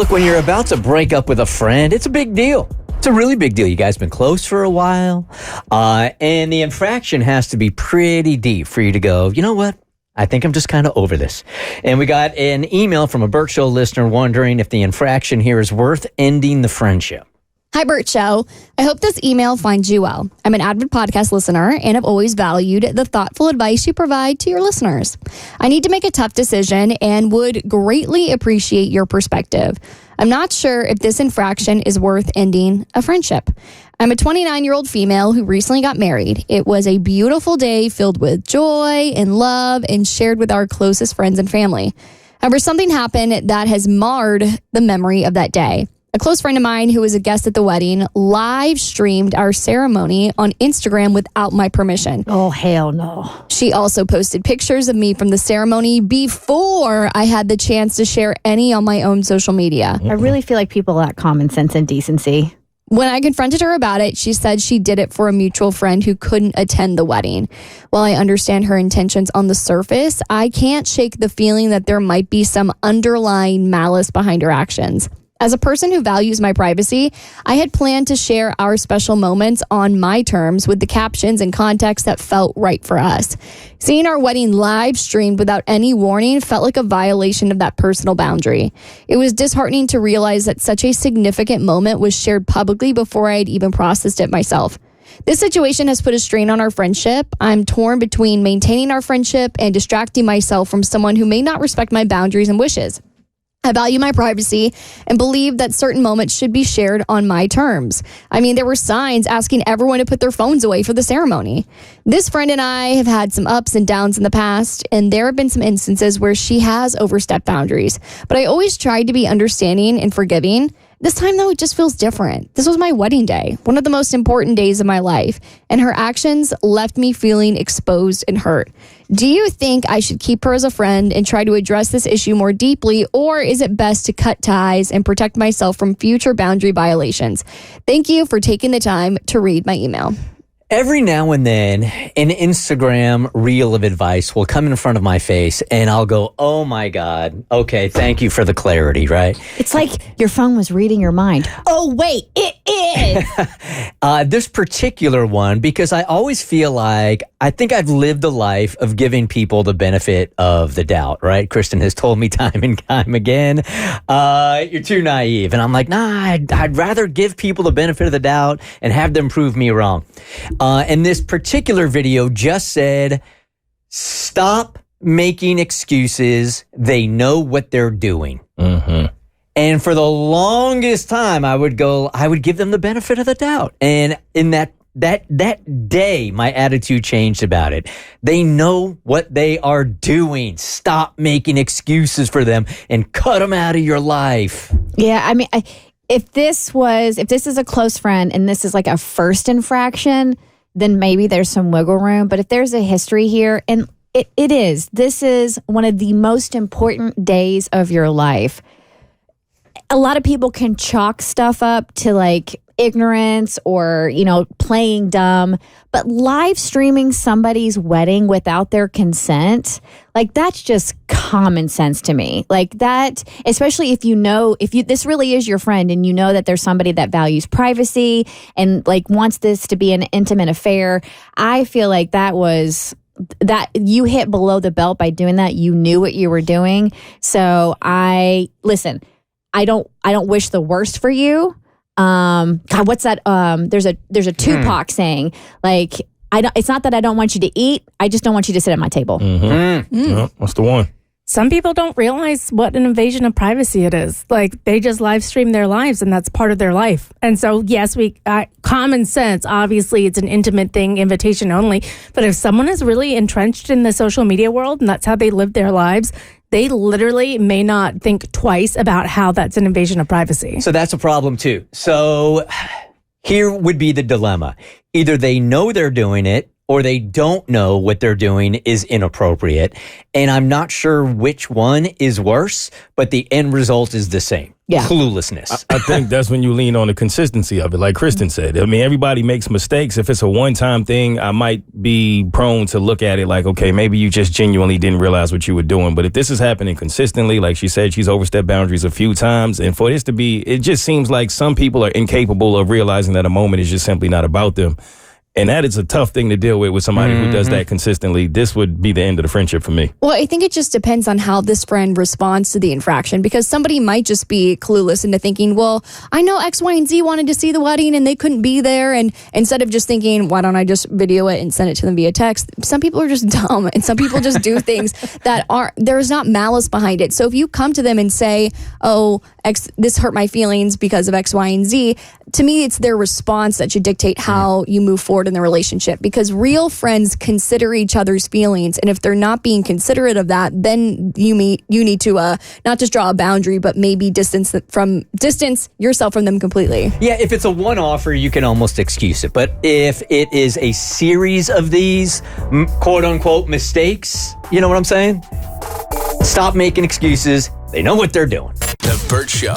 Look, when you're about to break up with a friend, it's a big deal. It's a really big deal. You guys been close for a while, and the infraction has to be pretty deep for you to go, you know what? I think I'm just kind of over this. And we got an email from a Bert Show listener wondering if the infraction here is worth ending the friendship. Hi, Bert Show. I hope this email finds you well. I'm an avid podcast listener and have always valued the thoughtful advice you provide to your listeners. I need to make a tough decision and would greatly appreciate your perspective. I'm not sure if this infraction is worth ending a friendship. I'm a 29-year-old female who recently got married. It was a beautiful day filled with joy and love and shared with our closest friends and family. However, something happened that has marred the memory of that day. A close friend of mine who was a guest at the wedding live streamed our ceremony on Instagram without my permission. Oh, hell no. She also posted pictures of me from the ceremony before I had the chance to share any on my own social media. I really feel like people lack common sense and decency. When I confronted her about it, she said she did it for a mutual friend who couldn't attend the wedding. While I understand her intentions on the surface, I can't shake the feeling that there might be some underlying malice behind her actions. As a person who values my privacy, I had planned to share our special moments on my terms with the captions and context that felt right for us. Seeing our wedding live streamed without any warning felt like a violation of that personal boundary. It was disheartening to realize that such a significant moment was shared publicly before I had even processed it myself. This situation has put a strain on our friendship. I'm torn between maintaining our friendship and distracting myself from someone who may not respect my boundaries and wishes. I value my privacy and believe that certain moments should be shared on my terms. I mean, there were signs asking everyone to put their phones away for the ceremony. This friend and I have had some ups and downs in the past, and there have been some instances where she has overstepped boundaries. But I always tried to be understanding and forgiving. This time, though, it just feels different. This was my wedding day, one of the most important days of my life, and her actions left me feeling exposed and hurt. Do you think I should keep her as a friend and try to address this issue more deeply, or is it best to cut ties and protect myself from future boundary violations? Thank you for taking the time to read my email. Every now and then, an Instagram reel of advice will come in front of my face, and I'll go, oh my God, okay, thank you for the clarity, right? It's like your phone was reading your mind. Oh, wait, it is. This particular one, because I always feel like, I think I've lived a life of giving people the benefit of the doubt, right? Kristen has told me time and time again, you're too naive. And I'm like, nah, I'd rather give people the benefit of the doubt and have them prove me wrong. And this particular video just said, stop making excuses. They know what they're doing. Mm-hmm. And for the longest time, I would give them the benefit of the doubt. And in that day, my attitude changed about it. They know what they are doing. Stop making excuses for them and cut them out of your life. Yeah, I mean, if this is a close friend and this is like a first infraction, then maybe there's some wiggle room. But if there's a history here, and this is one of the most important days of your life. A lot of people can chalk stuff up to like ignorance or, playing dumb, but live streaming somebody's wedding without their consent, like that's just common sense to me. Like that, especially if this really is your friend and you know that there's somebody that values privacy and like wants this to be an intimate affair. I feel like that you hit below the belt by doing that. You knew what you were doing. So I don't wish the worst for you. God, what's that? There's a Tupac saying, like, it's not that I don't want you to eat. I just don't want you to sit at my table. Mm-hmm. Yeah, that's the one. Some people don't realize what an invasion of privacy it is. Like, they just live stream their lives, and that's part of their life. And so, yes, common sense, obviously, it's an intimate thing, invitation only. But if someone is really entrenched in the social media world, and that's how they live their lives, they literally may not think twice about how that's an invasion of privacy. So that's a problem, too. So here would be the dilemma. Either they know they're doing it, or they don't know what they're doing is inappropriate. And I'm not sure which one is worse, but the end result is the same. Yeah. Cluelessness. I think that's when you lean on the consistency of it, like Kristen said. I mean, everybody makes mistakes. If it's a one-time thing, I might be prone to look at it like, okay, maybe you just genuinely didn't realize what you were doing. But if this is happening consistently, like she said, she's overstepped boundaries a few times. And for this to be, it just seems like some people are incapable of realizing that a moment is just simply not about them. And that is a tough thing to deal with somebody who does that consistently. This would be the end of the friendship for me. Well, I think it just depends on how this friend responds to the infraction, because somebody might just be clueless into thinking, well, I know X, Y, and Z wanted to see the wedding and they couldn't be there. And instead of just thinking, why don't I just video it and send it to them via text? Some people are just dumb, and some people just do things that there's not malice behind it. So if you come to them and say, oh, X, this hurt my feelings because of X, Y, and Z, to me, it's their response that should dictate how you move forward in the relationship, because real friends consider each other's feelings. And if they're not being considerate of that, then you need to not just draw a boundary, but maybe distance yourself from them completely. Yeah, if it's a one-offer, you can almost excuse it. But if it is a series of these quote-unquote mistakes, you know what I'm saying? Stop making excuses. They know what they're doing. The Bert Show.